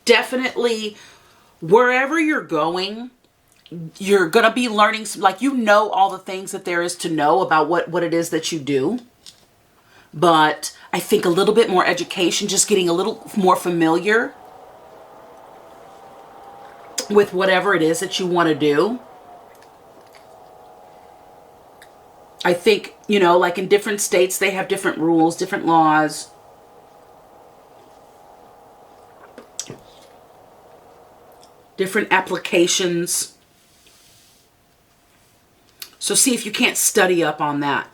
definitely, wherever you're going, you're going to be learning, like, you know, all the things that there is to know about what it is that you do. But I think a little bit more education, just getting a little more familiar with whatever it is that you want to do. I think, you know, like in different states, they have different rules, different laws. Different applications. So see if you can't study up on that.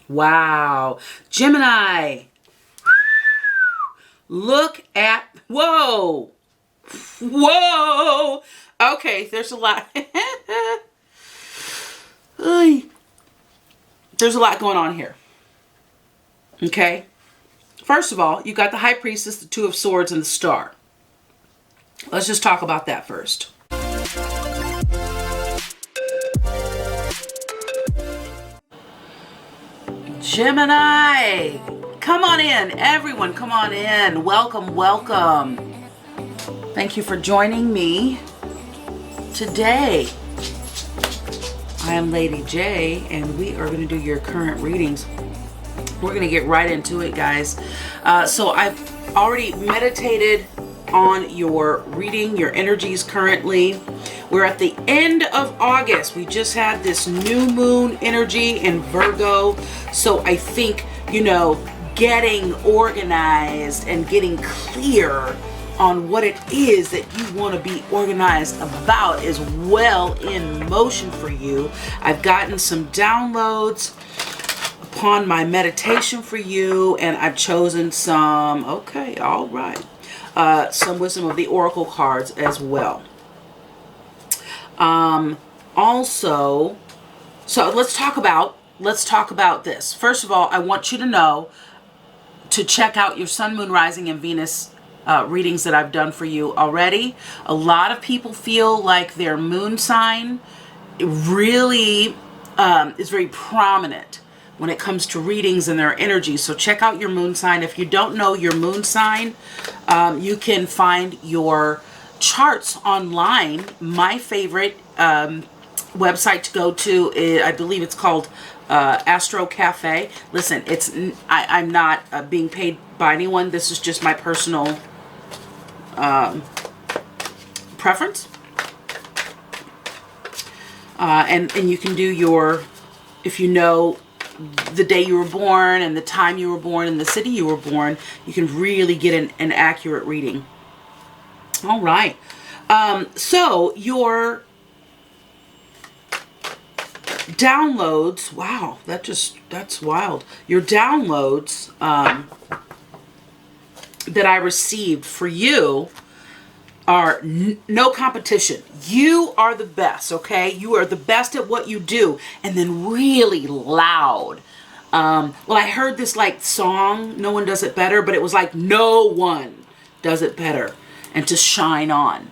Wow. Gemini. Look at, whoa. Whoa. Okay, there's a lot. There's a lot going on here. Okay. First of all, you got the High Priestess, the Two of Swords, and the Star. Let's just talk about that first. Gemini, come on in. Everyone, come on in. Welcome, welcome. Thank you for joining me today. I am Lady J, and we are going to do your current readings. We're going to get right into it, guys. So I've already meditated on your reading, your energies currently. We're at the end of August. We just had this new moon energy in Virgo. So I think, you know, getting organized and getting clear on what it is that you want to be organized about is well in motion for you. I've gotten some downloads upon my meditation for you, and I've chosen some, okay, all right, some Wisdom of the Oracle cards as well. Also, so let's talk about this. First of all, I want you to know to check out your Sun, Moon, Rising, and Venus readings that I've done for you already. A lot of people feel like their moon sign really is very prominent when it comes to readings and their energy. So check out your moon sign. If you don't know your moon sign, you can find your charts online. My favorite website to go to is, I believe it's called Astro Cafe. Listen, I'm not being paid by anyone. This is just my personal preference. And you can do your, if you know the day you were born and the time you were born and the city you were born, you can really get an accurate reading. All right. So your downloads, wow, that's wild. Your downloads that I received for you are no competition. You are the best, okay? You are the best at what you do, and then really loud. Well, I heard this like song, No One Does It Better, but it was like no one does it better, and to shine on.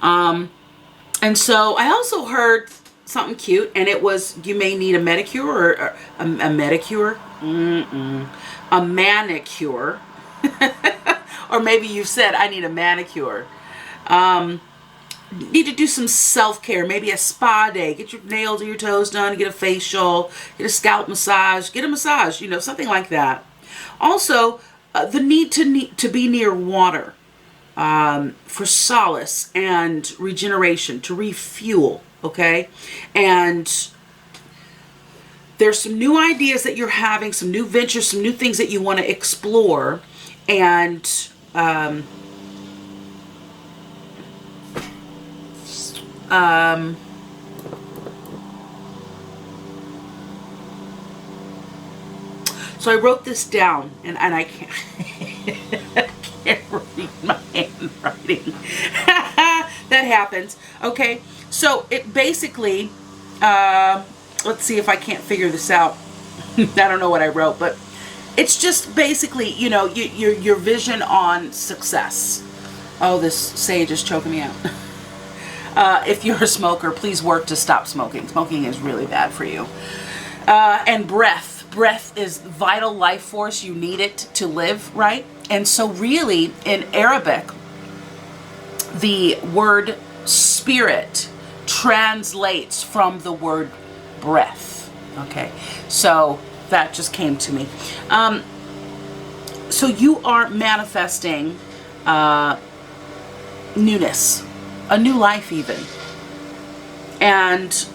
And so I also heard something cute, and it was, you may need a medicure or a manicure. A manicure. Or maybe you said, I need a manicure. Need to do some self-care, maybe a spa day, get your nails or your toes done, get a facial, get a scalp massage, get a massage, you know, something like that. Also, the need to be near water for solace and regeneration, to refuel, okay? And there's some new ideas that you're having, some new ventures, some new things that you want to explore, and so I wrote this down, and I can't, I can't read my handwriting. That happens. Okay, so it basically, let's see if I can't figure this out. I don't know what I wrote, but it's just basically, you know, your vision on success. Oh, this sage is choking me out. If you're a smoker, please work to stop smoking. Smoking is really bad for you. And breath. Breath is vital life force. You need it to live, right? And so really in Arabic, the word spirit translates from the word breath. Okay, so that just came to me. So you are manifesting newness, a new life even. And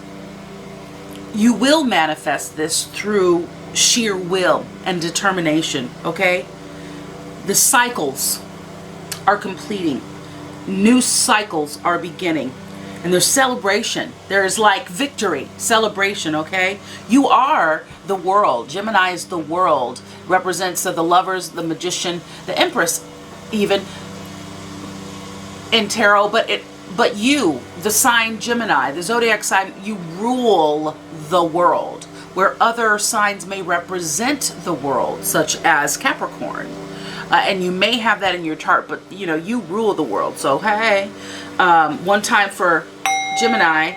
you will manifest this through sheer will and determination, okay? The cycles are completing. New cycles are beginning. And there's celebration. There's like victory, celebration, okay? You are the world. Gemini is the world. Represents the lovers, the magician, the empress even in tarot. But you, the sign Gemini, the zodiac sign, you rule the world. Where other signs may represent the world, such as Capricorn. And you may have that in your chart, but you know, you rule the world. So, hey, one time for Gemini.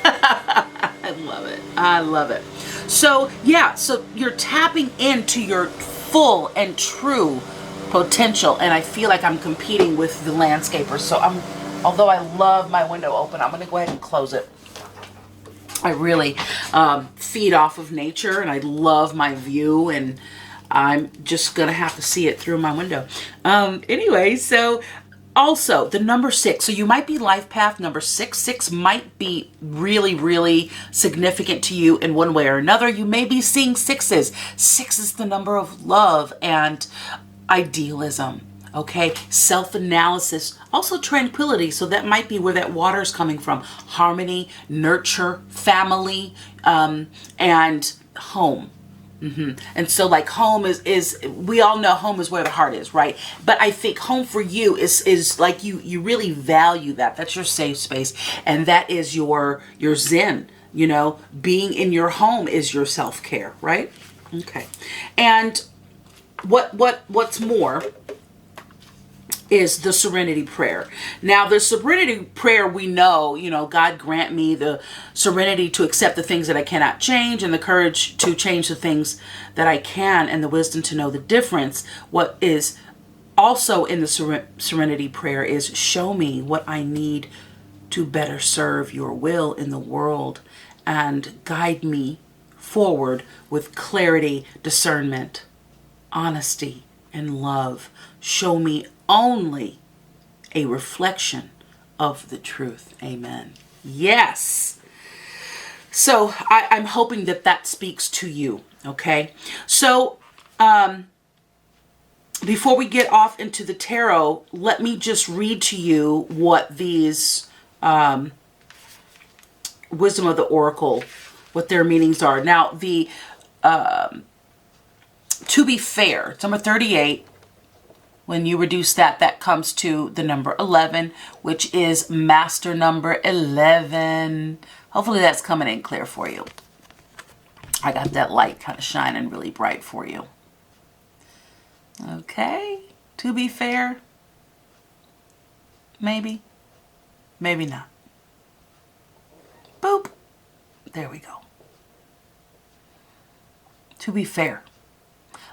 I love it. I love it. So, yeah, so you're tapping into your full and true potential. And I feel like I'm competing with the landscaper. So although I love my window open, I'm going to go ahead and close it. I really feed off of nature, and I love my view, and I'm just going to have to see it through my window. Anyway, so also the number 6. So you might be life path number 6. 6 might be really, really significant to you in one way or another. You may be seeing 6s. 6 is the number of love and idealism. Okay, self-analysis, also tranquility. So that might be where that water is coming from. Harmony, nurture, family, and home. And so like home is we all know home is where the heart is, right? But I think home for you is like you really value that. That's your safe space, and that is your zen. You know, being in your home is your self-care, right? Okay. And what's more is the serenity prayer. Now, the serenity prayer, we know, you know, God grant me the serenity to accept the things that I cannot change, and the courage to change the things that I can, and the wisdom to know the difference. What is also in the serenity prayer is show me what I need to better serve your will in the world, and guide me forward with clarity, discernment, honesty, and love. Show me only a reflection of the truth. Amen. Yes. So I'm hoping that that speaks to you. Okay. So before we get off into the tarot, let me just read to you what these wisdom of the oracle, what their meanings are. Now, the to be fair, it's number 38. When you reduce that, that comes to the number 11, which is master number 11. Hopefully that's coming in clear for you. I got that light kind of shining really bright for you. Okay, to be fair, maybe, maybe not. Boop. There we go. To be fair.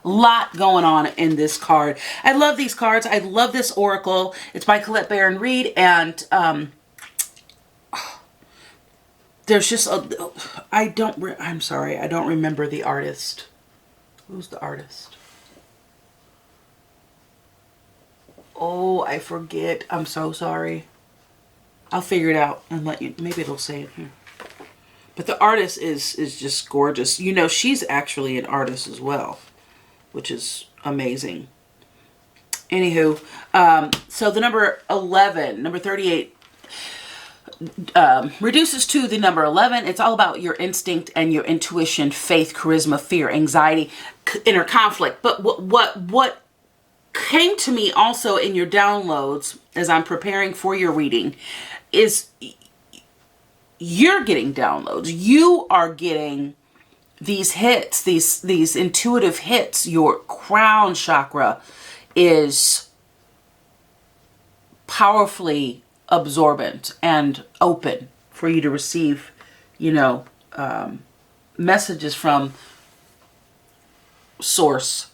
Lot going on in this card. I love these cards. I love this oracle. It's by Colette Baron Reed, and there's just a I'm sorry, I don't remember the artist. Who's the artist? Oh, I forget. I'm so sorry. I'll figure it out and let you, maybe it'll say it here. But the artist is just gorgeous. You know, she's actually an artist as well, which is amazing. Anywho, so the number 11, number 38, reduces to the number 11. It's all about your instinct and your intuition, faith, charisma, fear, anxiety, inner conflict. But what came to me also in your downloads as I'm preparing for your reading is you're getting downloads. You are getting these hits, these intuitive hits. Your crown chakra is powerfully absorbent and open for you to receive, you know, messages from source.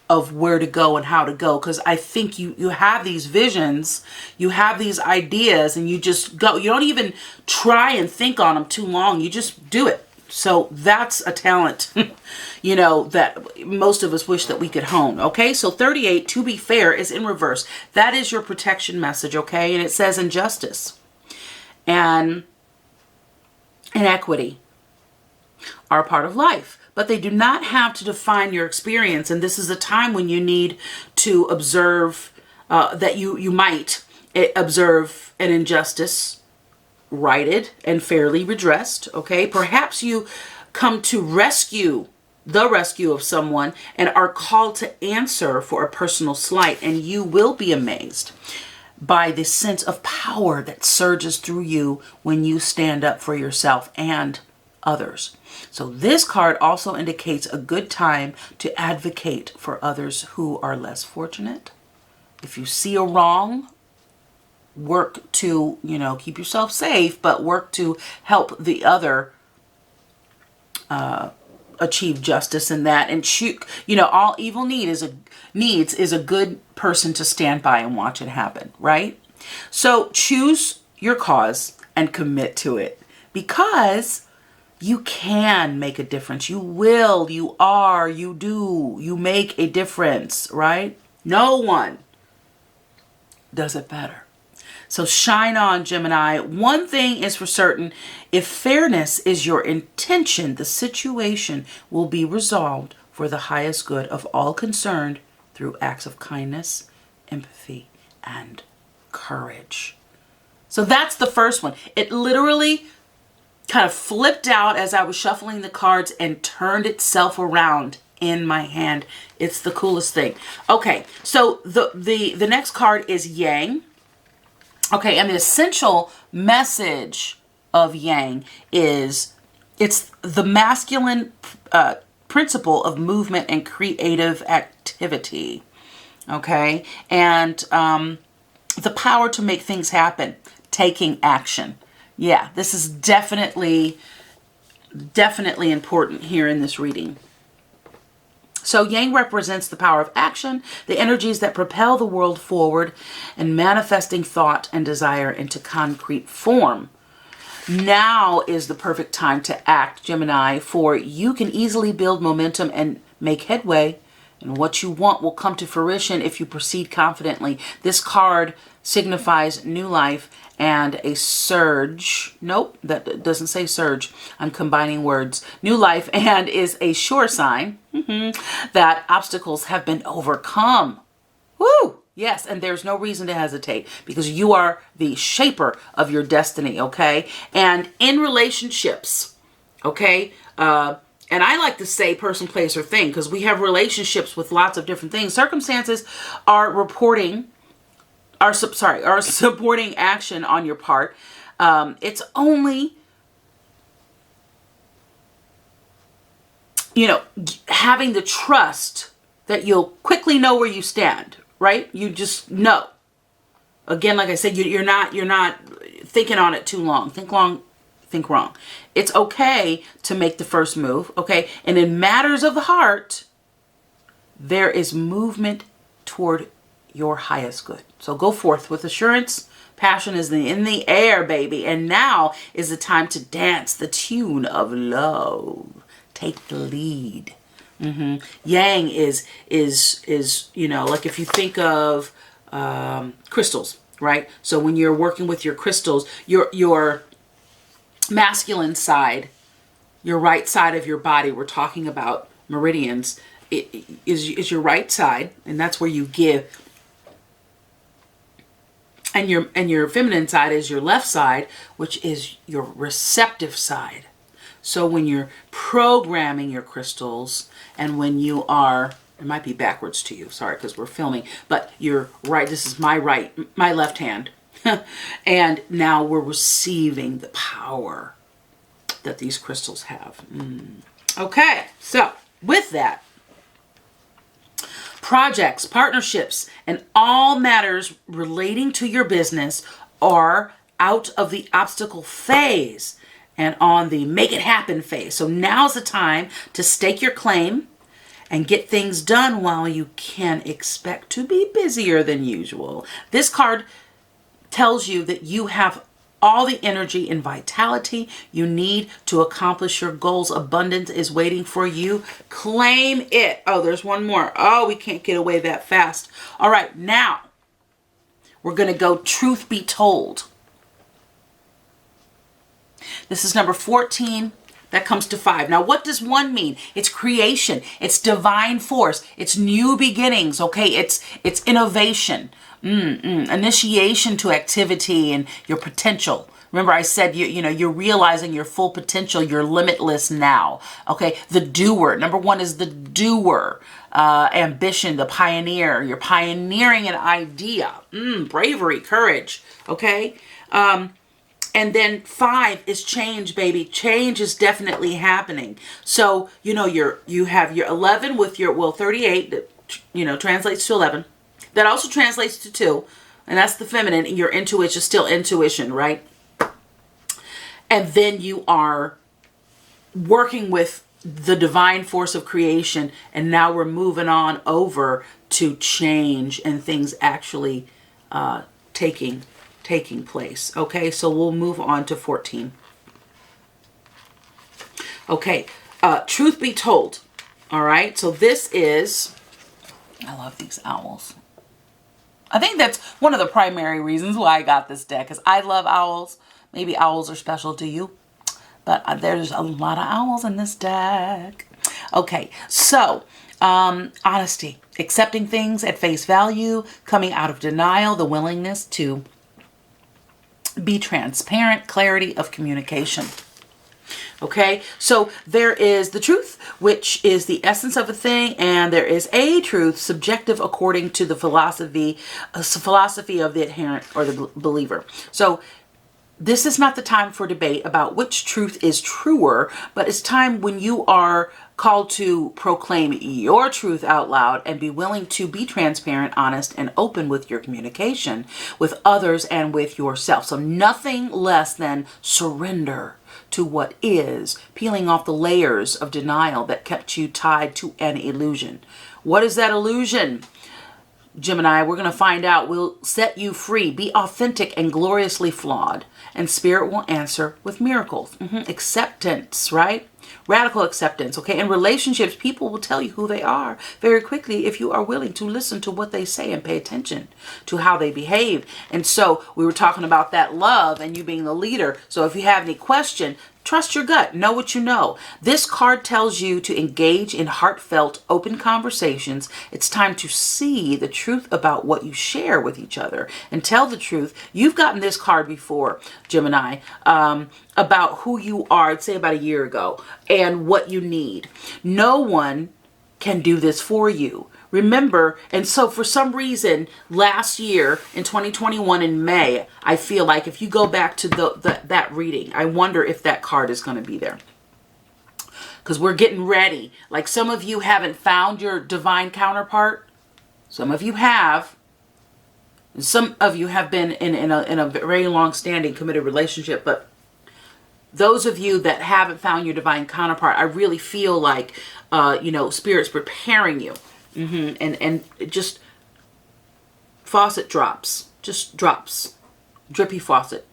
of where to go and how to go, because I think you have these visions, you have these ideas, and you just go. You don't even try and think on them too long. You just do it. So that's a talent, you know, that most of us wish that we could hone. Okay, so 38, to be fair, is in reverse. That is your protection message, okay? And it says injustice and inequity are a part of life, but they do not have to define your experience. And this is a time when you need to observe that you might observe an injustice righted and fairly redressed. Okay, perhaps you come to the rescue of someone and are called to answer for a personal slight, and you will be amazed by the sense of power that surges through you when you stand up for yourself and others. So this card also indicates a good time to advocate for others who are less fortunate. If you see a wrong, work to, you know, keep yourself safe, but work to help the other achieve justice in that. And you know, all evil needs is a good person to stand by and watch it happen, right? So choose your cause and commit to it, because you can make a difference. You will, you are, you do, you make a difference, right? No one does it better. So shine on, Gemini. One thing is for certain: if fairness is your intention, the situation will be resolved for the highest good of all concerned through acts of kindness, empathy, and courage. So that's the first one. It literally kind of flipped out as I was shuffling the cards and turned itself around in my hand. It's the coolest thing. Okay, so the next card is Yang. Okay, and the essential message of Yang is it's the masculine principle of movement and creative activity. Okay, and the power to make things happen, taking action. Yeah, this is definitely important here in this reading. So Yang represents the power of action, the energies that propel the world forward, and manifesting thought and desire into concrete form. Now is the perfect time to act, Gemini, for you can easily build momentum and make headway, and what you want will come to fruition if you proceed confidently. This card signifies new life and a surge. Nope, that doesn't say surge. I'm combining words. New life, and is a sure sign that obstacles have been overcome. Woo! Yes, and there's no reason to hesitate, because you are the shaper of your destiny, okay? And in relationships, okay, and I like to say person, place, or thing, because we have relationships with lots of different things. Circumstances are supporting action on your part. It's only, you know, having the trust that you'll quickly know where you stand, right? You just know. Again, like I said, you're not thinking on it too long. Think long, think wrong. It's okay to make the first move, okay? And in matters of the heart, there is movement toward your highest good. So go forth with assurance. Passion is in the air, baby. And now is the time to dance the tune of love. Take the lead. Yang is, you know, like if you think of crystals, right? So when you're working with your crystals, your masculine side, your right side of your body, we're talking about meridians, is your right side, and that's where you give. And your feminine side is your left side, which is your receptive side. So when you're programming your crystals, and when you are, it might be backwards to you, sorry, because we're filming, but you're right, this is my left hand. And now we're receiving the power that these crystals have. Okay, so with that, projects, partnerships, and all matters relating to your business are out of the obstacle phase and on the make it happen phase. So now's the time to stake your claim and get things done while you can expect to be busier than usual. This card tells you that you have all the energy and vitality you need to accomplish your goals. Abundance is waiting for you. Claim it. Oh, there's one more. Oh, we can't get away that fast. All right, now we're going to go truth be told. This is number 14. That comes to 5. Now, what does 1 mean? It's creation. It's divine force. It's new beginnings. Okay, it's innovation. Initiation to activity and your potential. Remember, I said you're realizing your full potential. You're limitless now. Okay, the doer. Number 1 is the doer. Ambition, the pioneer. You're pioneering an idea. Bravery, courage. Okay. And then 5 is change, baby. Change is definitely happening. So, you have your 11 with your, 38, that, translates to 11. That also translates to 2. And that's the feminine. And your intuition is still intuition, right? And then you are working with the divine force of creation. And now we're moving on over to change and things actually taking place. Okay, so we'll move on to 14. Okay, truth be told. All right, so this is, I love these owls. I think that's one of the primary reasons why I got this deck, because I love owls. Maybe owls are special to you, but there's a lot of owls in this deck. Okay, so honesty, accepting things at face value, coming out of denial, the willingness to be transparent, clarity of communication. Okay, so there is the truth, which is the essence of a thing, and there is a truth, subjective according to the philosophy of the adherent or the believer. So this is not the time for debate about which truth is truer, but it's time when you are called to proclaim your truth out loud and be willing to be transparent, honest, and open with your communication with others and with yourself. So nothing less than surrender to what is, peeling off the layers of denial that kept you tied to an illusion. What is that illusion? Gemini, we're going to find out. Will set you free. Be authentic and gloriously flawed. And spirit will answer with miracles. Acceptance, right? Radical acceptance, okay? In relationships, people will tell you who they are very quickly if you are willing to listen to what they say and pay attention to how they behave. And so we were talking about that love and you being the leader. So if you have any question, trust your gut. Know what you know. This card tells you to engage in heartfelt, open conversations. It's time to see the truth about what you share with each other and tell the truth. You've gotten this card before, Gemini, about who you are, I'd say about a year ago, and what you need. No one can do this for you. Remember, and so for some reason, last year in 2021 in May, I feel like if you go back to that reading, I wonder if that card is going to be there. Because we're getting ready. Like some of you haven't found your divine counterpart. Some of you have. Some of you have been in a very long-standing committed relationship. But those of you that haven't found your divine counterpart, I really feel like, Spirit's preparing you. And it just faucet drops, just drops, drippy faucet,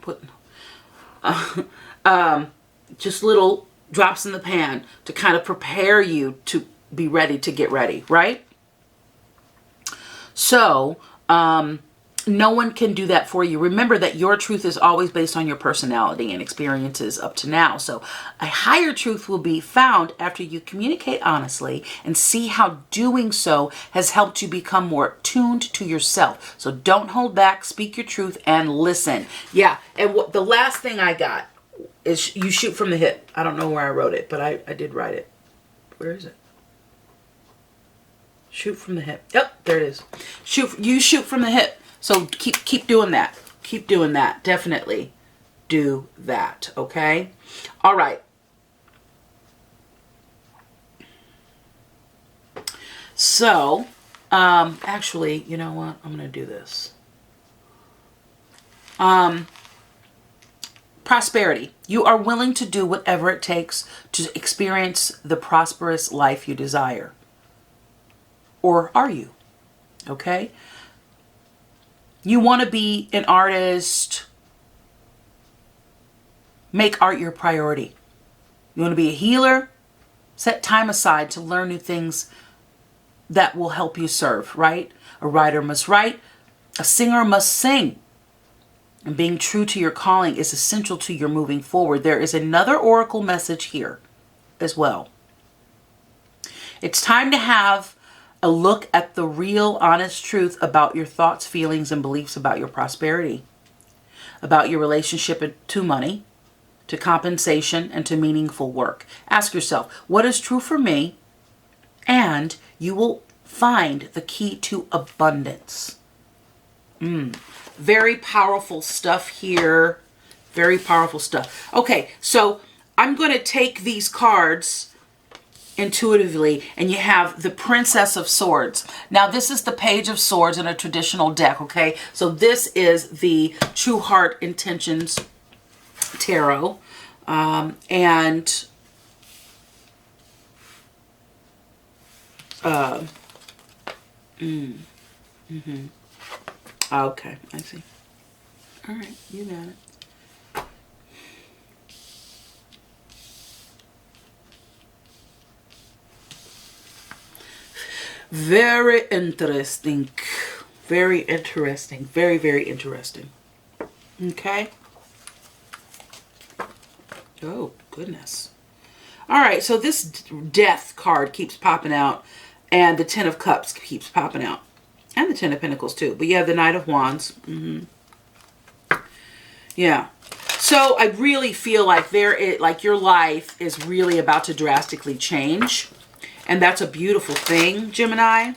just little drops in the pan to kind of prepare you to be ready to get ready, right? So, no one can do that for you. Remember that your truth is always based on your personality and experiences up to now. So a higher truth will be found after you communicate honestly and see how doing so has helped you become more tuned to yourself. So don't hold back, speak your truth, and listen. Yeah, and the last thing I got is you shoot from the hip. I don't know where I wrote it, but I did write it. Where is it? Shoot from the hip. Yep, there it is. You shoot from the hip. So keep doing that. Keep doing that. Definitely do that. Okay? All right. So, actually, you know what? I'm going to do this. Prosperity. You are willing to do whatever it takes to experience the prosperous life you desire. Or are you? Okay? You want to be an artist. Make art your priority. You want to be a healer? Set time aside to learn new things that will help you serve, right? A writer must write. A singer must sing. And being true to your calling is essential to your moving forward. There is another oracle message here as well. It's time to have a look at the real, honest truth about your thoughts, feelings, and beliefs about your prosperity, about your relationship to money, to compensation, and to meaningful work. Ask yourself, what is true for me? And you will find the key to abundance. Very powerful stuff here. Very powerful stuff. Okay, so I'm going to take these cards intuitively, and you have the Princess of Swords. Now, this is the Page of Swords in a traditional deck, okay? So this is the True Heart Intentions Tarot. Okay, I see. All right, you got it. Very interesting. Very interesting. Very, very interesting. Okay. Oh, goodness. All right, so this Death card keeps popping out, and the Ten of Cups keeps popping out. And the Ten of Pentacles, too. But you have the Knight of Wands. Yeah. So I really feel like your life is really about to drastically change. And that's a beautiful thing, Gemini.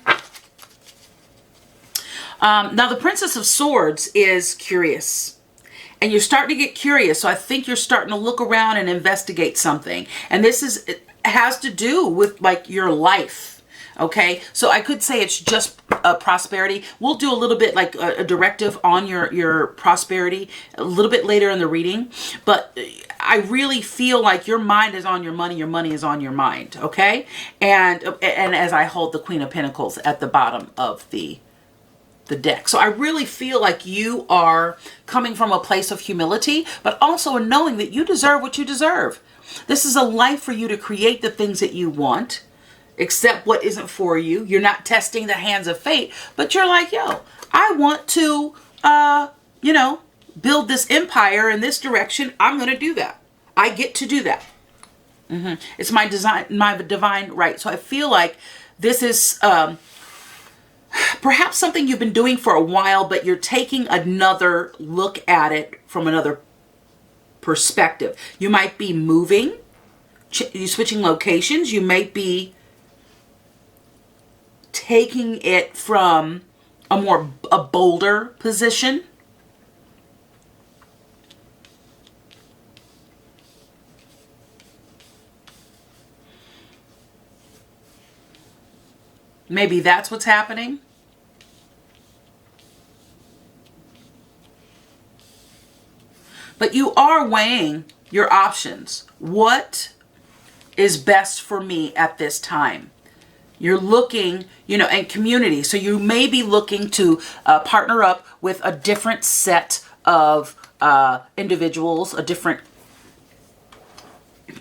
Now, the Princess of Swords is curious. And you're starting to get curious. So I think you're starting to look around and investigate something. And it has to do with, like, your life. Okay, so I could say it's just prosperity. We'll do a little bit like a directive on your prosperity a little bit later in the reading. But I really feel like your mind is on your money is on your mind. Okay, and as I hold the Queen of Pentacles at the bottom of the deck. So I really feel like you are coming from a place of humility, but also in knowing that you deserve what you deserve. This is a life for you to create the things that you want. Accept what isn't for you. You're not testing the hands of fate, but you're like, yo, I want to, build this empire in this direction. I'm going to do that. I get to do that. It's my divine right. So I feel like this is perhaps something you've been doing for a while, but you're taking another look at it from another perspective. You might be moving, you switching locations. You might be taking it from a bolder position. Maybe that's what's happening. But you are weighing your options. What is best for me at this time? You're looking, and community. So you may be looking to partner up with a different set of individuals, a different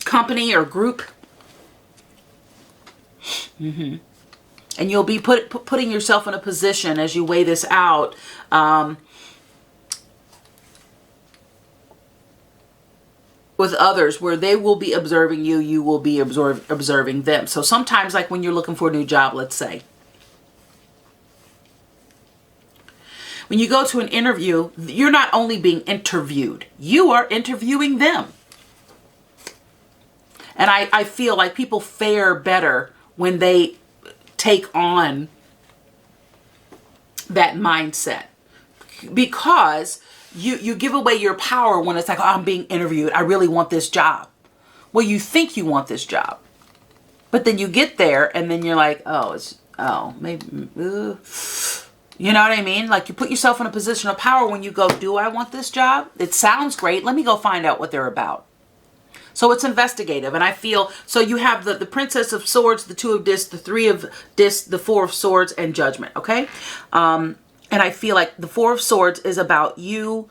company or group. And you'll be putting yourself in a position as you weigh this out. With others where they will be observing you, you will be observing them. So sometimes, like when you're looking for a new job, let's say, when you go to an interview, you're not only being interviewed, you are interviewing them. And I feel like people fare better when they take on that mindset, because you give away your power when it's like, oh, I'm being interviewed. I really want this job. Well, you think you want this job, but then you get there and then you're like, maybe, you know what I mean? Like, you put yourself in a position of power when you go, do I want this job? It sounds great. Let me go find out what they're about. So it's investigative. And I feel, so you have the Princess of Swords, the Two of Discs, the Three of Discs, the Four of Swords, and Judgment, okay? And I feel like the Four of Swords is about you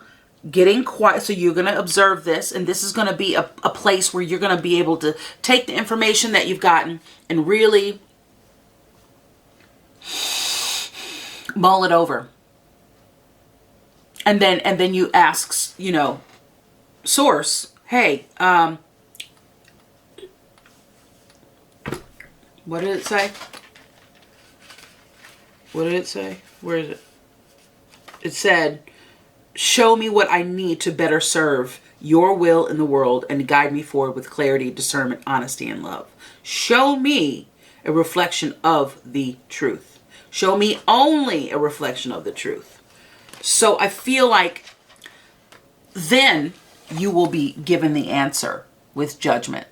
getting quiet. So you're going to observe this, and this is going to be a place where you're going to be able to take the information that you've gotten and really mull it over. And then you ask, you know, Source, hey, what did it say? What did it say? Where is it? It said, show me what I need to better serve your will in the world and guide me forward with clarity, discernment, honesty, and love. Show me a reflection of the truth. Show me only a reflection of the truth. So I feel like then you will be given the answer with Judgment.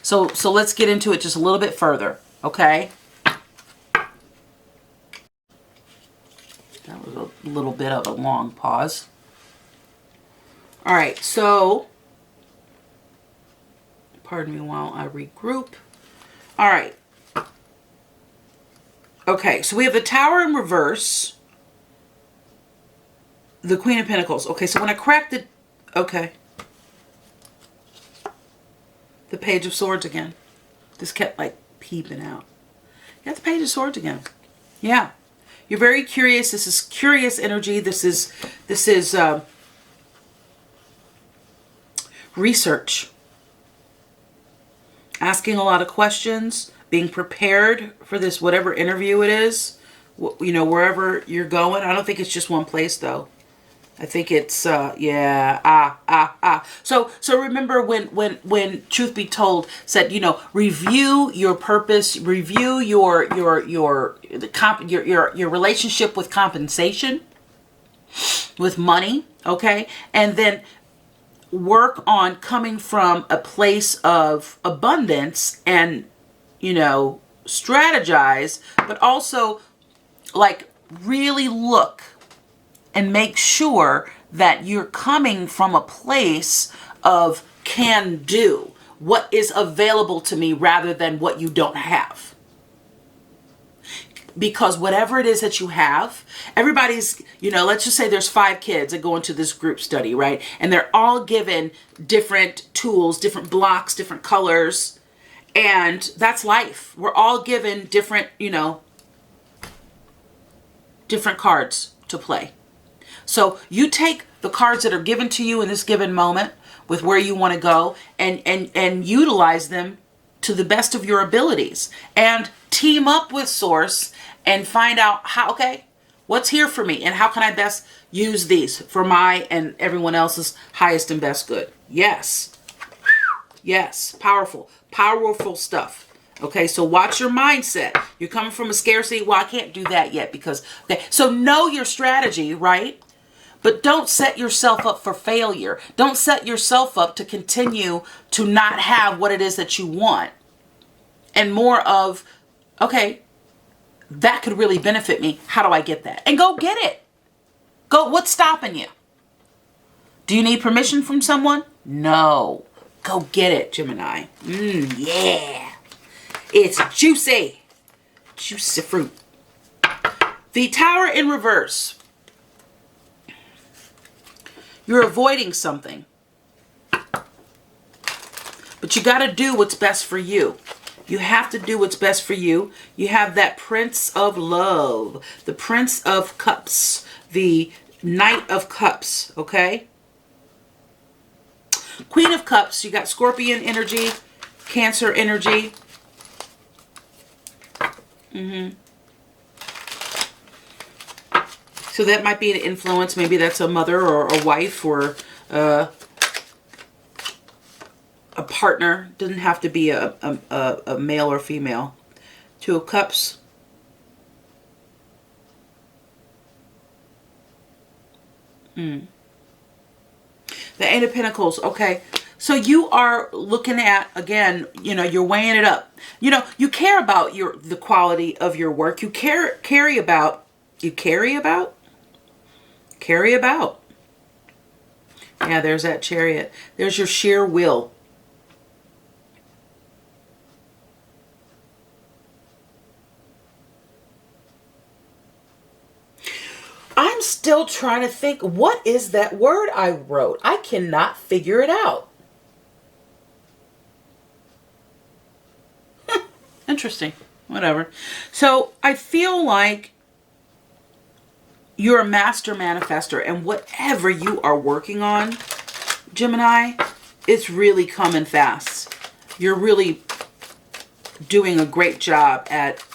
So let's get into it just a little bit further, okay? That was a little bit of a long pause. All right, so pardon me while I regroup. All right. Okay, so we have the Tower in reverse. The Queen of Pentacles. Okay, so when I cracked it, okay. The Page of Swords again. This kept like peeping out. Yeah, the Page of Swords again. Yeah. You're very curious. This is curious energy. This is research. Asking a lot of questions. Being prepared for this, whatever interview it is. You know, wherever you're going. I don't think it's just one place though. I think it's, yeah, So remember when Truth Be Told said, you know, review your purpose, review your relationship with compensation, with money, okay? And then work on coming from a place of abundance and, you know, strategize, but also like really look and make sure that you're coming from a place of can do, what is available to me rather than what you don't have. Because whatever it is that you have, everybody's, you know, let's just say there's 5 kids that go into this group study, right? And they're all given different tools, different blocks, different colors. And that's life. We're all given different, you know, different cards to play. So you take the cards that are given to you in this given moment with where you want to go and utilize them to the best of your abilities and team up with Source and find out how, okay, what's here for me and how can I best use these for my and everyone else's highest and best good. Yes. Yes. Powerful stuff. Okay, so watch your mindset. You're coming from a scarcity. Well, I can't do that yet because, okay, so know your strategy, right? But don't set yourself up for failure. Don't set yourself up to continue to not have what it is that you want. And more of, okay, that could really benefit me. How do I get that? And go get it. Go, what's stopping you? Do you need permission from someone? No. Go get it, Gemini. Yeah. It's juicy. Juicy fruit. The Tower in reverse. You're avoiding something. But you got to do what's best for you. You have to do what's best for you. You have that Prince of Love. The Prince of Cups. The Knight of Cups. Okay? Queen of Cups. You got Scorpion energy. Cancer energy. So that might be an influence. Maybe that's a mother or a wife or a partner. Doesn't have to be a male or female. 2 of Cups. The 8 of Pentacles. Okay. So you are looking at, again, you know, you're weighing it up. You know, you care about the quality of your work. You carry about Yeah, there's that Chariot. There's your sheer will. I'm still trying to think, what is that word I wrote? I cannot figure it out. Interesting. Whatever. So I feel like you're a master manifester, and whatever you are working on, Gemini, it's really coming fast. You're really doing a great job at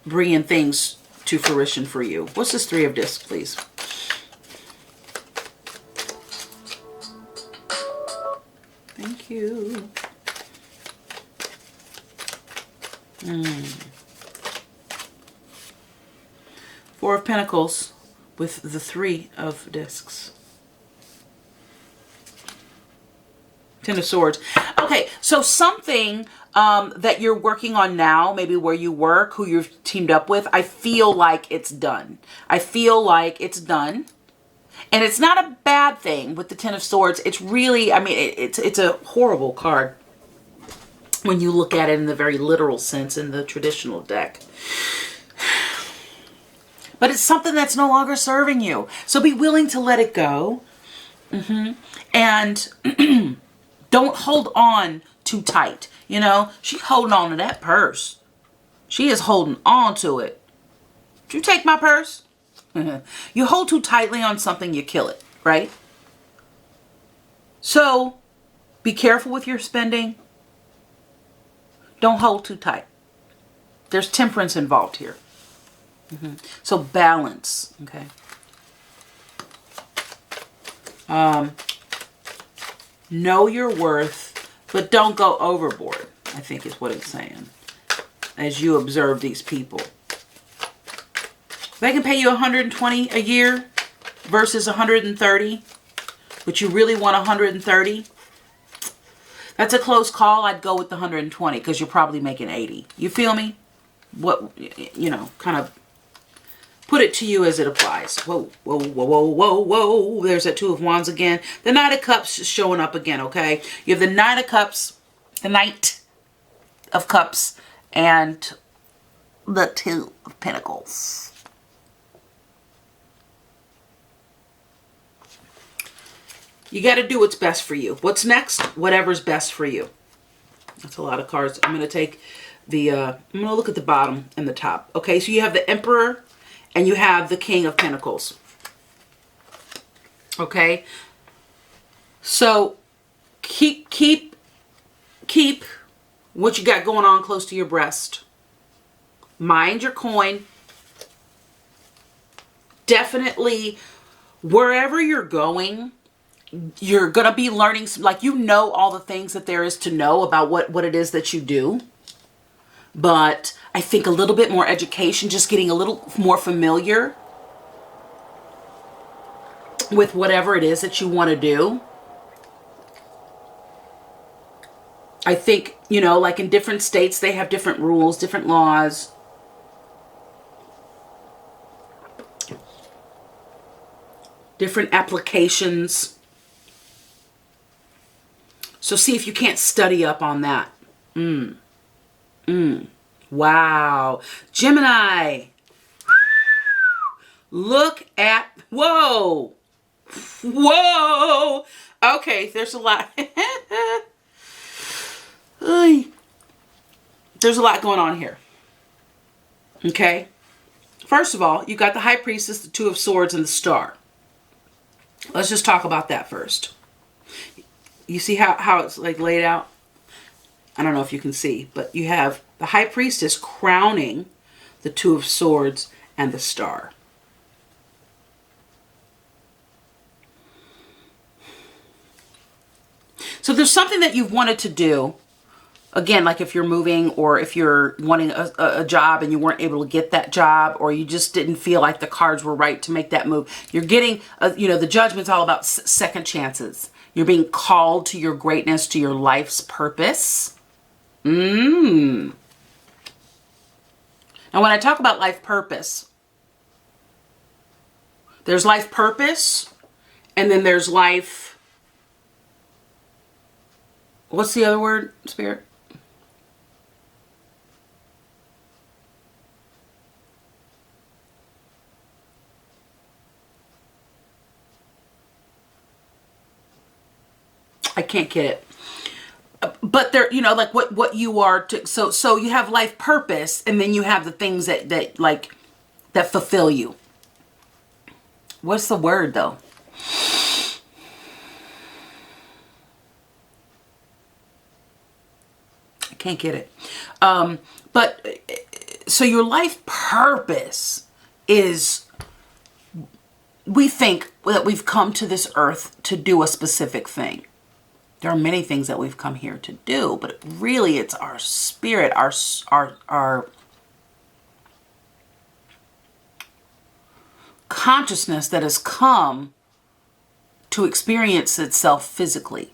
bringing things to fruition for you. What's this Three of Discs, please? Thank you. Four of Pentacles with the Three of Discs. Ten of Swords. Okay, so something that you're working on now, maybe where you work, who you've teamed up with, I feel like it's done. I feel like it's done. And it's not a bad thing with the Ten of Swords. It's really, I mean, it's a horrible card when you look at it in the very literal sense in the traditional deck. But it's something that's no longer serving you. So be willing to let it go. And don't hold on too tight. You know, she's holding on to that purse. She is holding on to it. Did you take my purse? You hold too tightly on something, you kill it, right? So be careful with your spending. Don't hold too tight. There's temperance involved here. So balance, okay? Know your worth, but don't go overboard, I think is what it's saying, as you observe these people. They can pay you $120 a year versus $130, but you really want $130. That's a close call. I'd go with the $120 because you're probably making $80. You feel me? What, you know, kind of put it to you as it applies. Whoa, whoa, whoa, whoa, whoa, whoa. There's that Two of Wands again. The Knight of Cups is showing up again, okay? You have the Knight of Cups, the Knight of Cups, and the Two of Pentacles. You got to do what's best for you. What's next? Whatever's best for you. That's a lot of cards. I'm going to take the, I'm going to look at the bottom and the top. Okay, so you have the Emperor and you have the King of Pentacles. Okay. So keep what you got going on close to your breast. Mind your coin. Definitely, wherever you're going, you're going to be learning, like, you know, all the things that there is to know about what it is that you do. But I think a little bit more education, just getting a little more familiar with whatever it is that you want to do. I think, you know, like in different states, they have different rules, different laws. Different applications. So see if you can't study up on that. Wow. Gemini. Look at, whoa. Whoa. Okay, there's a lot. There's a lot going on here. Okay. First of all, you got the High Priestess, the Two of Swords, and the Star. Let's just talk about that first. You see how it's like laid out? I don't know if you can see, but you have the High Priestess crowning the Two of Swords and the Star. So there's something that you've wanted to do. Again, like if you're moving or if you're wanting a job and you weren't able to get that job, or you just didn't feel like the cards were right to make that move. You're getting, you know, the Judgment's all about second chances. You're being called to your greatness, to your life's purpose. Now, when I talk about life purpose, there's life purpose and then there's life What's the other word, Spirit? I can't get it. But there, you know, like what you are to, so you have life purpose, and then you have the things that like that fulfill you. What's the word though? I can't get it. But so your life purpose is, we think that we've come to this earth to do a specific thing. There are many things that we've come here to do, but really it's our spirit, our consciousness that has come to experience itself physically.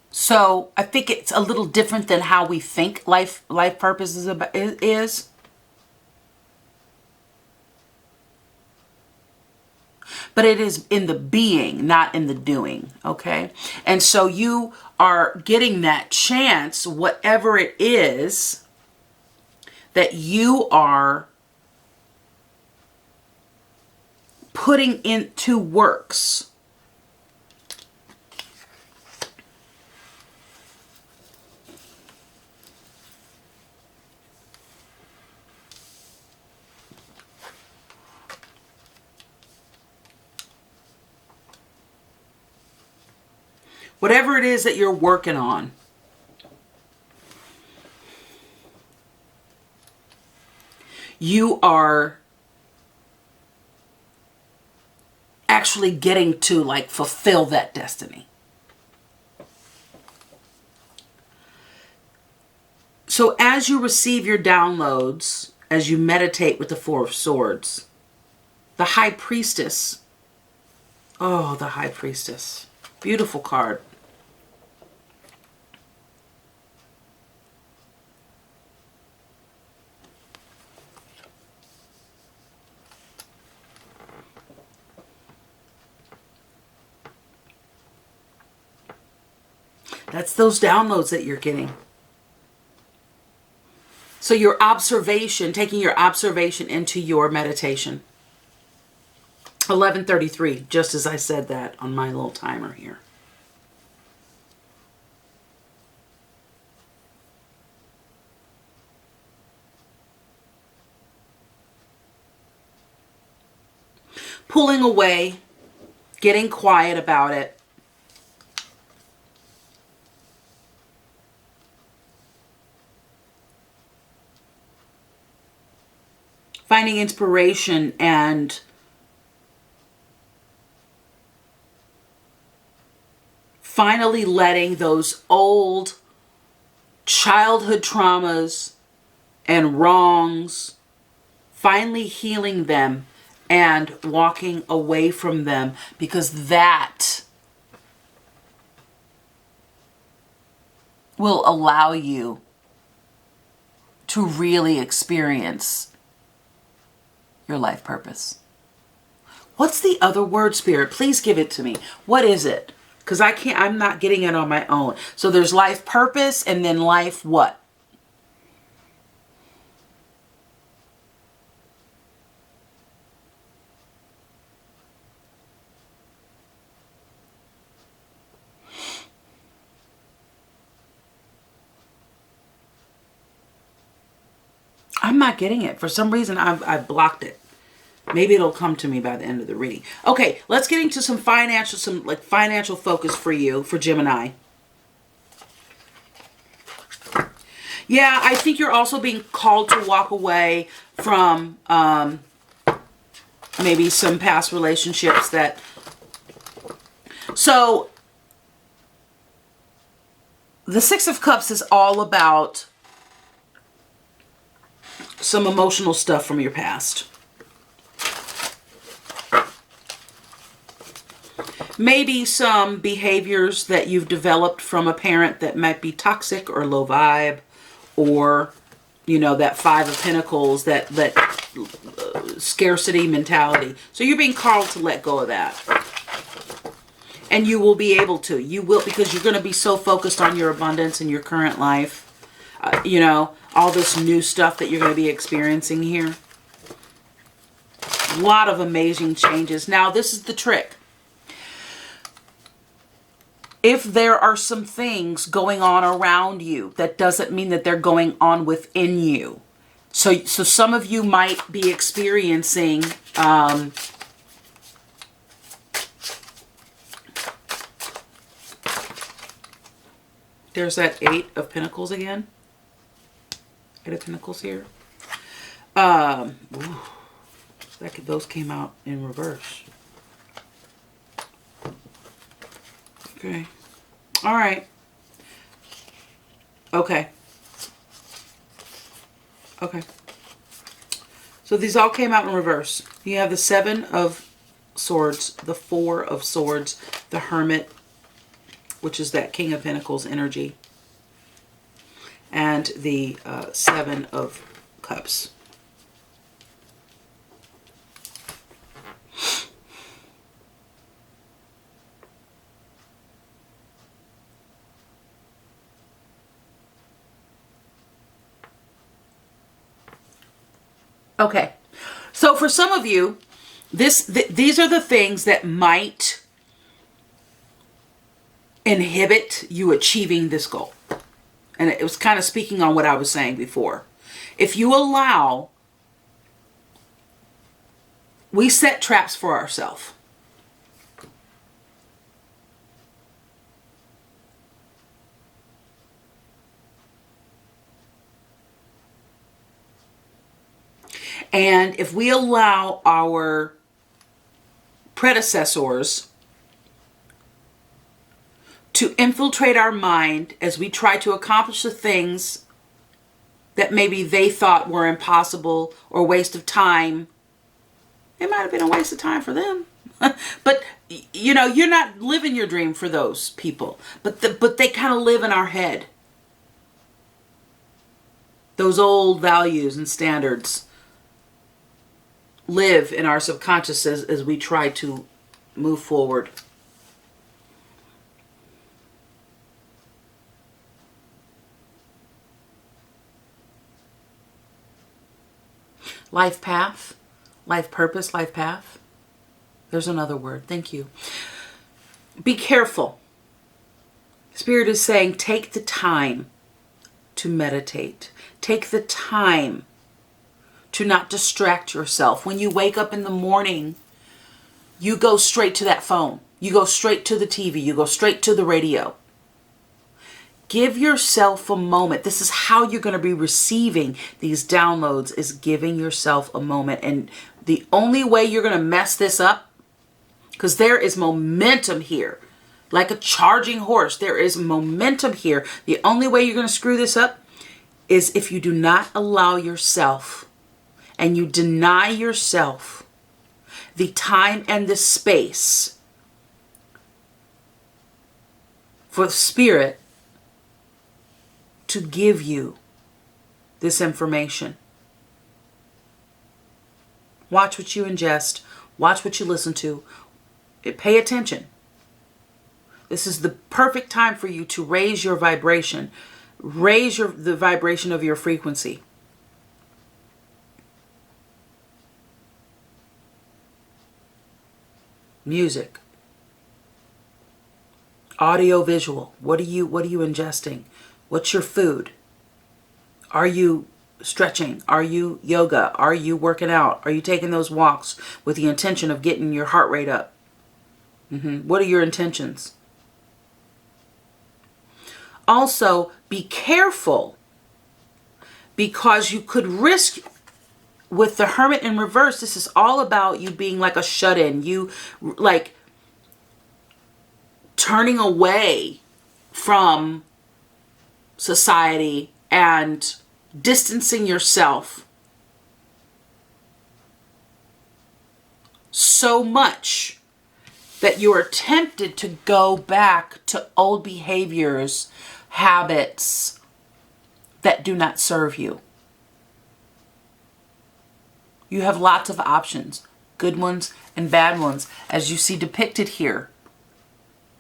So I think it's a little different than how we think life purpose is. But it is in the being, not in the doing, okay? And so you are getting that chance, whatever it is that you are putting into works. Whatever it is that you're working on, you are actually getting to like fulfill that destiny. So as you receive your downloads, as you meditate with the Four of Swords, the High Priestess, oh, the High Priestess, beautiful card. That's those downloads that you're getting. So your observation, taking your observation into your meditation. 11:33, just as I said that on my little timer here. Pulling away, getting quiet about it. Finding inspiration and finally letting those old childhood traumas and wrongs, finally healing them and walking away from them, because that will allow you to really experience your life purpose. What's the other word, Spirit? Please give it to me. What is it? Because I'm not getting it on my own. So there's life purpose and then life what? I'm not getting it. For some reason, I've blocked it. Maybe it'll come to me by the end of the reading. Okay, let's get into some financial focus for you, for Gemini. Yeah, I think you're also being called to walk away from maybe some past relationships that... So, the Six of Cups is all about some emotional stuff from your past. Maybe some behaviors that you've developed from a parent that might be toxic or low vibe, or, you know, that Five of Pentacles, that scarcity mentality. So you're being called to let go of that. And you will be able to. You will, because you're going to be so focused on your abundance in your current life. You know, all this new stuff that you're going to be experiencing here. A lot of amazing changes. Now, this is the trick. If there are some things going on around you, that doesn't mean that they're going on within you. So some of you might be experiencing there's that 8 of Pentacles again. 8 of Pentacles here. Those came out in reverse. Okay. All right. Okay. Okay. So these all came out in reverse. You have the 7 of Swords, the 4 of Swords, the Hermit, which is that King of Pentacles energy, and the 7 of Cups. Okay, so for some of you, these are the things that might inhibit you achieving this goal. And it was kind of speaking on what I was saying before. If you allow, we set traps for ourselves. And if we allow our predecessors to infiltrate our mind as we try to accomplish the things that maybe they thought were impossible or waste of time, it might have been a waste of time for them. But, you know, you're not living your dream for those people. But they kind of live in our head. Those old values and standards live in our subconscious as we try to move forward. Life path, life purpose, life path. There's another word. Thank you. Be careful. Spirit is saying, take the time to meditate. Take the time to not distract yourself. When you wake up in the morning, you go straight to that phone. You go straight to the TV. You go straight to the radio. Give yourself a moment. This is how you're going to be receiving these downloads, is giving yourself a moment. And the only way you're going to mess this up, because there is momentum here, like a charging horse, there is momentum here. The only way you're going to screw this up is if you do not allow yourself and you deny yourself the time and the space for Spirit to give you this information. Watch what you ingest. Watch what you listen to. Pay attention. This is the perfect time for you to raise your vibration. Raise the vibration of your frequency. Music. Audio, visual. What are you ingesting? What's your food? Are you stretching? Are you yoga? Are you working out? Are you taking those walks with the intention of getting your heart rate up? What are your intentions? Also, be careful, because you could risk, with the Hermit in reverse, this is all about you being like a shut-in. You like turning away from society and distancing yourself so much that you are tempted to go back to old behaviors, habits that do not serve you. You have lots of options, good ones and bad ones, as you see depicted here.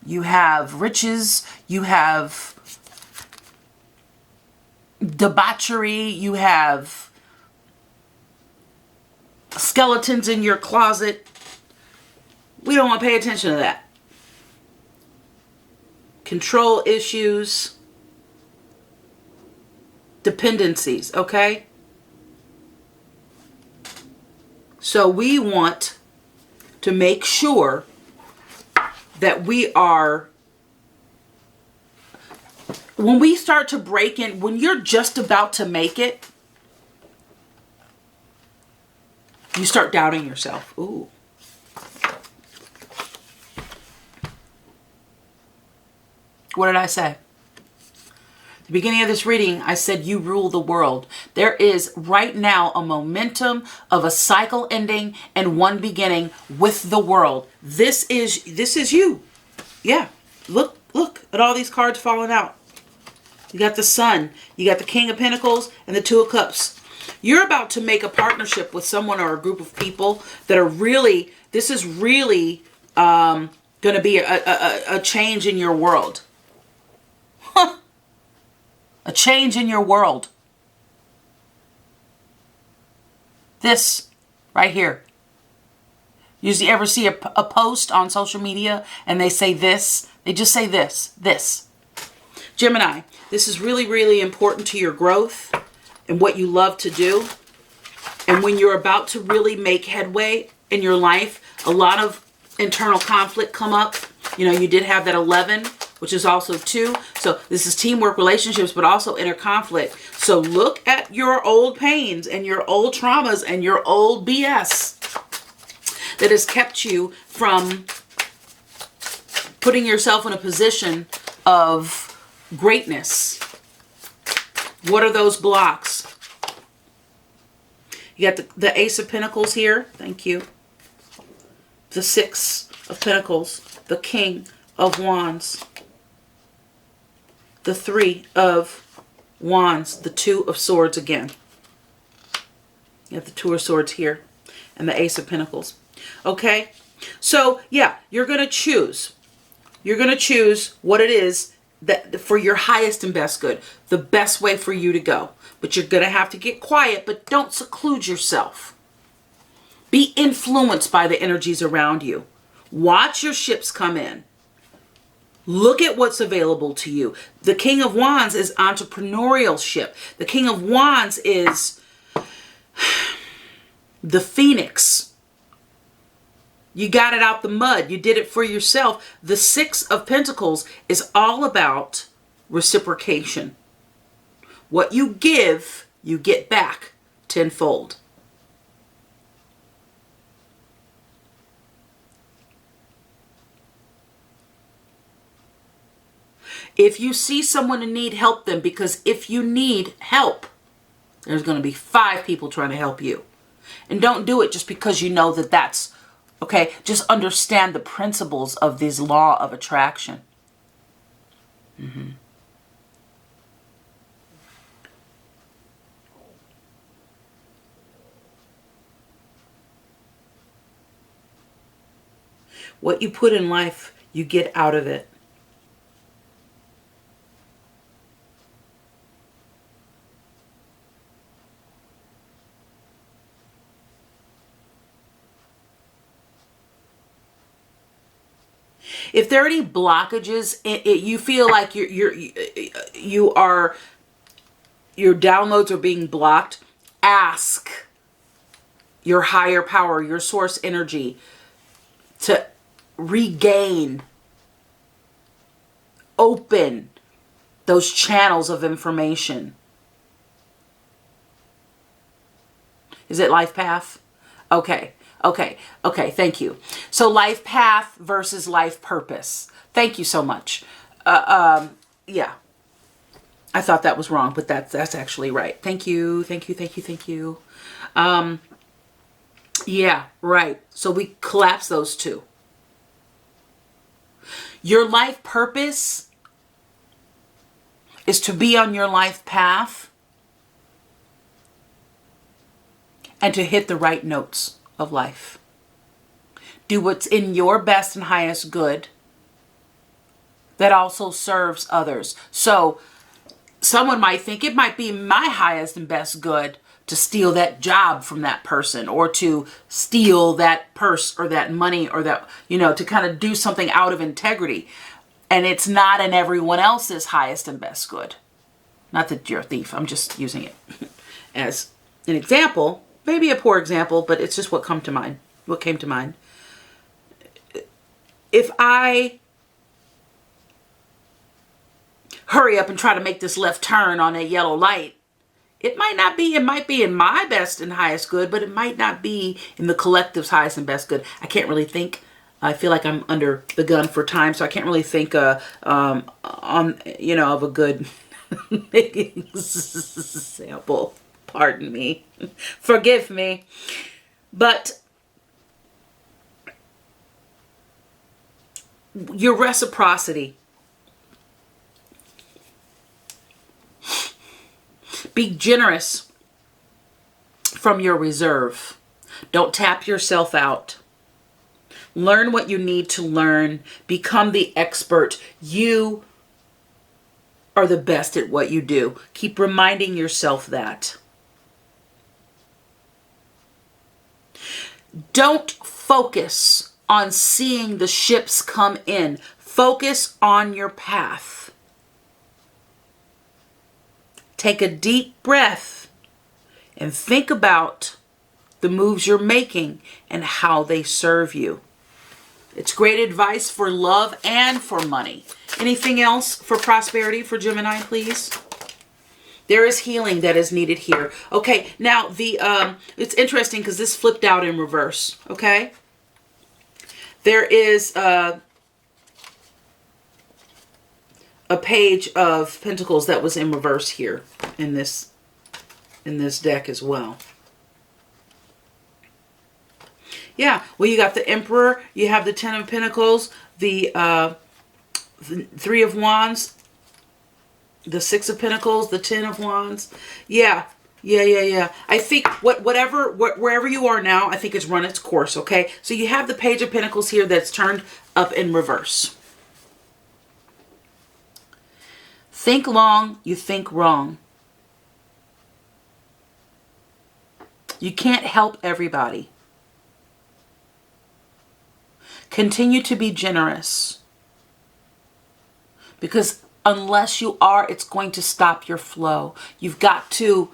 You have riches. You have debauchery. You have skeletons in your closet. We don't want to pay attention to that. Control issues. Dependencies, okay? So we want to make sure that we are, when we start to break in, when you're just about to make it, you start doubting yourself. Ooh. What did I say? The beginning of this reading, I said you rule the world. There is right now a momentum of a cycle ending and one beginning with the world. This is you. Yeah. Look at all these cards falling out. You got the Sun, you got the King of Pentacles and the Two of Cups. You're about to make a partnership with someone or a group of people that are really, this is really going to be a change in your world. Huh. A change in your world. This right here. You ever see a post on social media and they say this? They just say this. Gemini, this is really, really important to your growth and what you love to do. And when you're about to really make headway in your life, a lot of internal conflict come up. You know, you did have that 11, which is also 2. So this is teamwork, relationships, but also inner conflict. So look at your old pains and your old traumas and your old BS that has kept you from putting yourself in a position of greatness. What are those blocks? You got the Ace of Pentacles here. Thank you. The Six of Pentacles. The King of Wands. The Three of Wands. The Two of Swords again. You have the Two of Swords here. And the Ace of Pentacles. Okay? So, yeah, you're going to choose. You're going to choose what it is that for your highest and best good. The best way for you to go. But you're going to have to get quiet, but don't seclude yourself. Be influenced by the energies around you. Watch your ships come in. Look at what's available to you. The King of Wands is entrepreneurial ship. The King of Wands is the Phoenix. You got it out the mud. You did it for yourself. The Six of Pentacles is all about reciprocation. What you give, you get back tenfold. If you see someone in need, help them, because if you need help, there's going to be 5 people trying to help you. And don't do it just because you know that that's okay. Just understand the principles of this law of attraction. What you put in life, you get out of it. If there are any blockages, you feel like your downloads are being blocked, ask your higher power, your source energy, to regain, open those channels of information. Is it life path? Okay. Okay, thank you. So life path versus life purpose. Thank you so much. Yeah. I thought that was wrong, but that's actually right. Thank you. Yeah, right. So we collapse those two. Your life purpose is to be on your life path and to hit the right notes of life. Do what's in your best and highest good that also serves others. So someone might think it might be my highest and best good to steal that job from that person, or to steal that purse or that money, or that, to kind of do something out of integrity. And it's not in everyone else's highest and best good. Not that you're a thief. I'm just using it as an example. Maybe a poor example, but it's just what came to mind. If I hurry up and try to make this left turn on a yellow light, it might be in my best and highest good, but it might not be in the collective's highest and best good. I can't really think. I feel like I'm under the gun for time, so I can't really think of a good example. Pardon me. Forgive me. But your reciprocity. Be generous from your reserve. Don't tap yourself out. Learn what you need to learn. Become the expert. You are the best at what you do. Keep reminding yourself that. Don't focus on seeing the ships come in. Focus on your path. Take a deep breath and think about the moves you're making and how they serve you. It's great advice for love and for money. Anything else for prosperity for Gemini, please? There is healing that is needed here. Okay, now it's interesting because this flipped out in reverse, okay? There is a page of Pentacles that was in reverse here in this deck as well. Yeah, well, you got the Emperor, you have the Ten of Pentacles, the Three of Wands, the Six of Pentacles, the Ten of Wands. Yeah. I think wherever you are now, I think it's run its course, okay? So you have the Page of Pentacles here that's turned up in reverse. Think long, you think wrong. You can't help everybody. Continue to be generous. Because unless you are, it's going to stop your flow. You've got to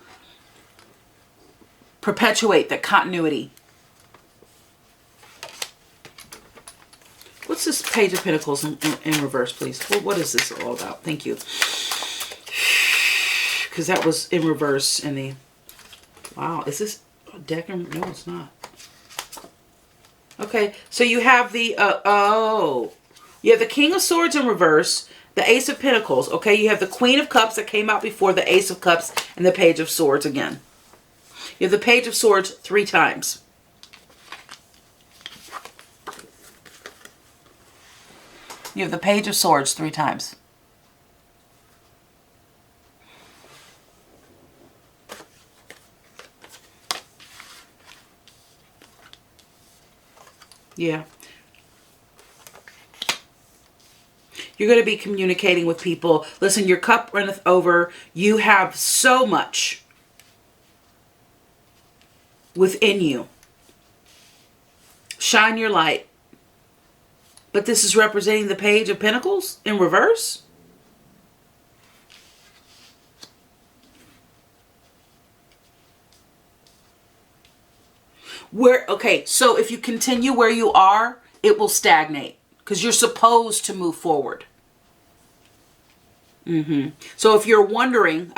perpetuate that continuity. What's this Page of Pentacles in reverse, please? What is this all about? Thank you. Because that was in reverse in the... Wow, is this a deck? No, it's not. Okay, so you have the... You have the King of Swords in reverse, the Ace of Pentacles. Okay, you have the Queen of Cups that came out before the Ace of Cups, and the Page of Swords again. You have the Page of Swords 3 times. You have the Page of Swords 3 times. Yeah. You're going to be communicating with people. Listen, your cup runneth over. You have so much within you. Shine your light. But this is representing the Page of Pentacles in reverse. Okay, so if you continue where you are, it will stagnate because you're supposed to move forward. So if you're wondering,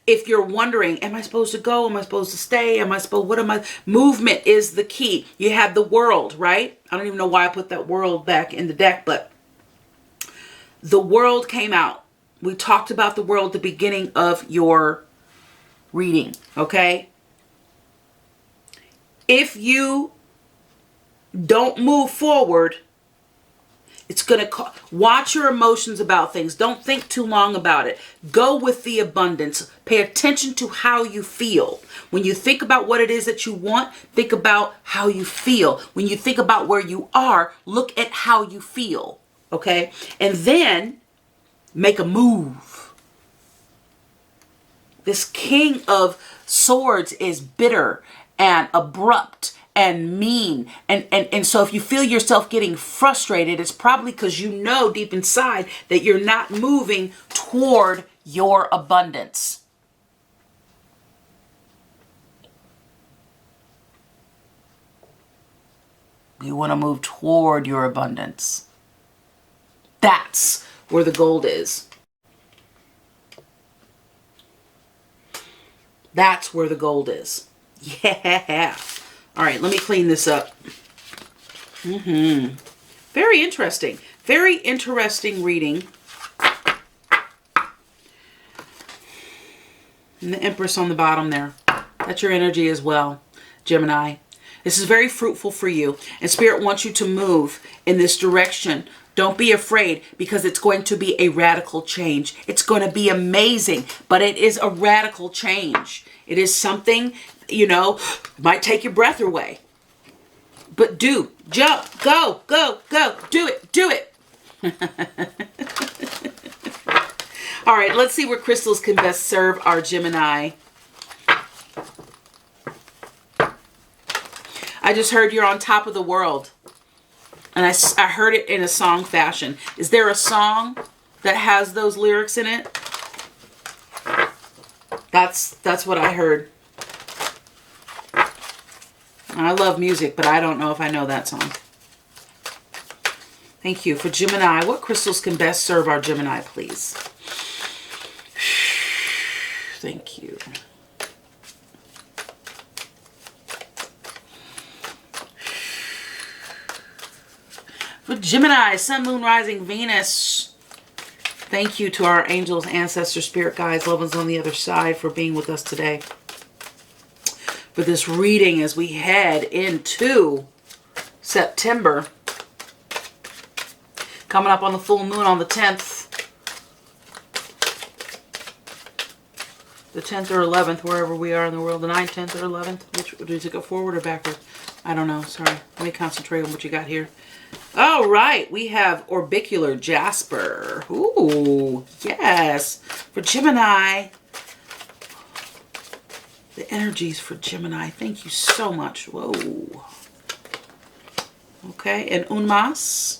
if you're wondering, am I supposed to go? Am I supposed to stay? Movement is the key. You have the World, right? I don't even know why I put that World back in the deck, but the World came out. We talked about the World at the beginning of your reading, okay? If you don't move forward, It's going to watch your emotions about things. Don't think too long about it. Go with the abundance. Pay attention to how you feel. When you think about what it is that you want, think about how you feel. When you think about where you are, look at how you feel. Okay? And then make a move. This King of Swords is bitter and abrupt and mean. And so if you feel yourself getting frustrated, it's probably because you know deep inside that you're not moving toward your abundance. You want to move toward your abundance. That's where the gold is. That's where the gold is. Yeah. All right, let me clean this up. Very interesting. Very interesting reading. And the Empress on the bottom there. That's your energy as well, Gemini. This is very fruitful for you. And Spirit wants you to move in this direction. Don't be afraid, because it's going to be a radical change. It's going to be amazing, but it is a radical change. It is something, you know, might take your breath away. But jump, go, do it. All right, let's see where crystals can best serve our Gemini. I just heard you're on top of the world. And I heard it in a song fashion. Is there a song that has those lyrics in it? That's what I heard. I love music, but I don't know if I know that song. Thank you. For Gemini, what crystals can best serve our Gemini, please? Thank you. For Gemini, Sun, Moon, Rising, Venus. Thank you to our angels, ancestors, spirit guides, loved ones on the other side for being with us today. For this reading as we head into September. Coming up on the full moon on the 10th. The 10th or 11th, wherever we are in the world. The 9th, 10th, or 11th. Which, does it go forward or backward? I don't know. Sorry. Let me concentrate on what you got here. All right. We have orbicular jasper. Ooh, yes. For Gemini. The energies for Gemini. Thank you so much. Whoa. Okay. And un mas.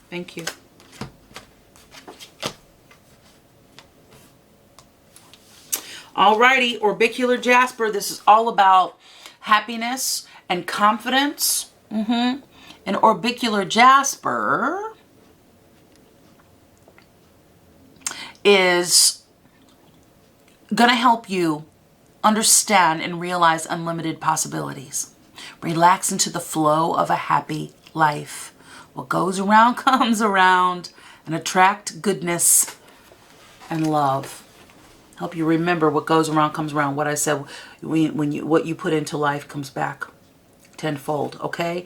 Thank you. Alrighty, orbicular jasper. This is all about happiness and confidence. And orbicular jasper is going to help you understand and realize unlimited possibilities. Relax into the flow of a happy life. What goes around comes around, and attract goodness and love. Help you remember what goes around comes around. What I said, what you put into life comes back tenfold, okay?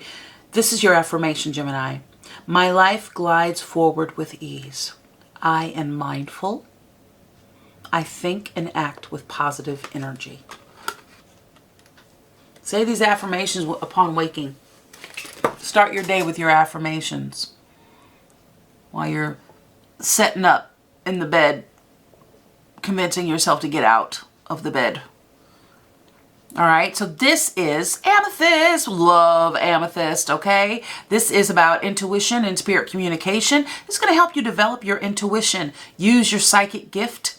This is your affirmation, Gemini. My life glides forward with ease. I am mindful. I think and act with positive energy. Say these affirmations upon waking. Start your day with your affirmations while you're setting up in the bed, convincing yourself to get out of the bed. All right, so this is amethyst. Love amethyst, okay? This is about intuition and spirit communication. It's going to help you develop your intuition. Use your psychic gift.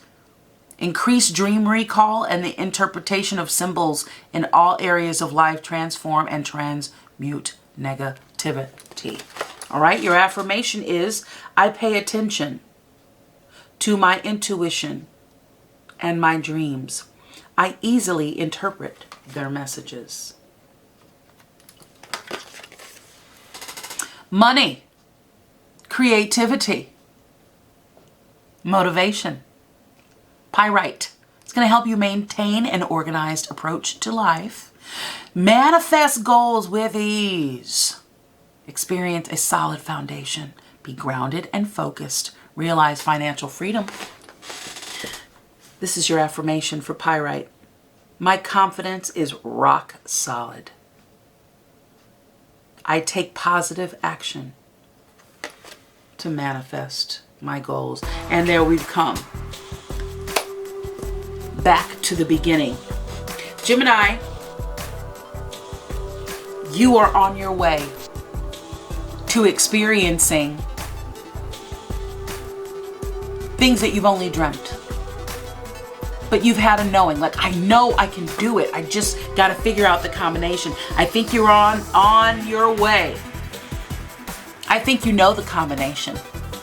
Increase dream recall and the interpretation of symbols in all areas of life. Transform and transmute negativity. All right, your affirmation is, I pay attention to my intuition and my dreams. I easily interpret their messages. Money creativity, motivation. Pyrite. It's going to help you maintain an organized approach to life. Manifest goals with ease. Experience a solid foundation. Be grounded and focused. Realize financial freedom. This is your affirmation for Pyrite. My confidence is rock solid. I take positive action to manifest my goals. And there we've come. Back to the beginning. Gemini, you are on your way to experiencing things that you've only dreamt. But you've had a knowing, like, I know I can do it. I just got to figure out the combination. I think you're on your way. I think you know the combination.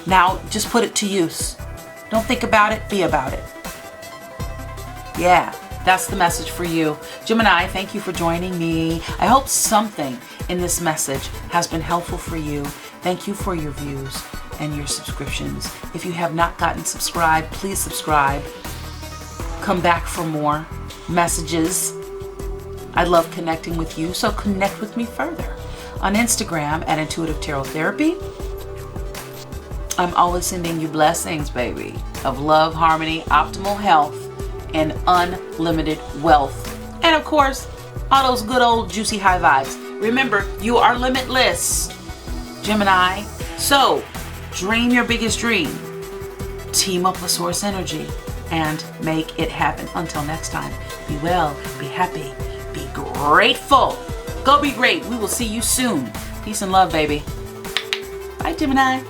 Now just put it to use. Don't think about it, be about it. Yeah, that's the message for you. Gemini, thank you for joining me. I hope something in this message has been helpful for you. Thank you for your views and your subscriptions. If you have not gotten subscribed, please subscribe. Come back for more messages. I love connecting with you, so connect with me further. On Instagram at Intuitive Tarot Therapy. I'm always sending you blessings, baby, of love, harmony, optimal health, and unlimited wealth. And of course, all those good old juicy high vibes. Remember, you are limitless, Gemini. So, dream your biggest dream. Team up with Source Energy and make it happen. Until next time, be well, be happy, be grateful. Go be great. We will see you soon. Peace and love, baby. Bye, Gemini.